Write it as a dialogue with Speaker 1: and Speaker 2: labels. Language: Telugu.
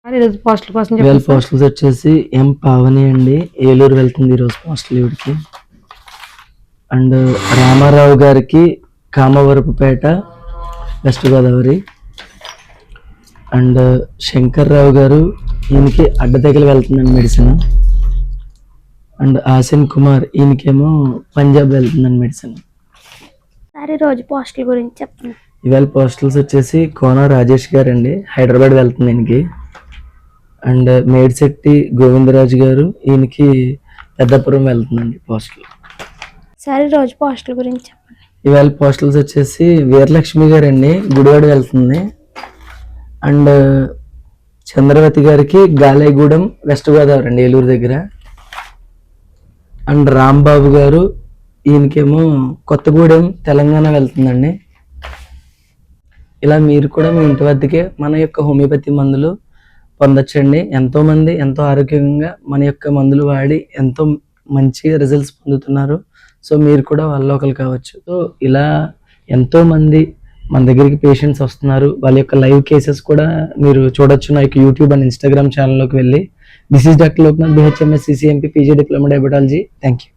Speaker 1: ఈరోజు పోస్టల్ కోసం
Speaker 2: ఇవాళ పోస్టల్స్ వచ్చేసి ఎం పావని అండి, ఏలూరు వెళ్తుంది ఈరోజు పోస్టల్ ఈవిడికి. అండ్ రామారావు గారికి కామవరపుపేట వెస్ట్ గోదావరి. అండ్ శంకర్ రావు గారు ఈయనకి అడ్డతెగలు వెళ్తుందండి మెడిసిన్. అండ్ ఆసిన్ కుమార్ ఈయనకేమో పంజాబ్ వెళ్తుందండి మెడిసిన్.
Speaker 3: సరే రోజు పోస్టల్ గురించి చెప్పండి.
Speaker 2: ఇవాళ పోస్టల్స్ వచ్చేసి కోన రాజేష్ గారు అండి, హైదరాబాద్ వెళ్తుంది ఈయనకి. అండ్ మేడ్శెట్టి గోవిందరాజు గారు ఈయనకి పెద్దపురం వెళ్తుందండి పోస్టల్.
Speaker 3: సరే రోజు పోస్టల్ గురించి చెప్పండి.
Speaker 2: ఇవాళ పోస్టల్స్ వచ్చేసి వీరలక్ష్మి గారు అండి, గుడివాడ వెళ్తుంది. అండ్ చంద్రవతి గారికి గాలేగూడెం వెస్ట్ గోదావరి అండి, ఏలూరు దగ్గర. అండ్ రాంబాబు గారు ఈయనకేమో కొత్తగూడెం తెలంగాణ వెళ్తుందండి. ఇలా మీరు కూడా మీ ఇంటి వద్దకే మన యొక్క హోమియోపతి మందులు పొందొచ్చండి. ఎంతోమంది ఎంతో ఆరోగ్యంగా మన యొక్క మందులు వాడి ఎంతో మంచి రిజల్ట్స్ పొందుతున్నారు. సో మీరు కూడా వాళ్ళలో ఒకరు కావచ్చు. సో ఇలా ఎంతోమంది మన దగ్గరికి పేషెంట్స్ వస్తున్నారు. వాళ్ళ యొక్క లైవ్ కేసెస్ కూడా మీరు చూడొచ్చు నా యొక్క యూట్యూబ్ అండ్ ఇన్స్టాగ్రామ్ ఛానల్లోకి వెళ్ళి. This is doctor Loknath, BHMS, CCMP, PG Diploma Diabetology. Thank you.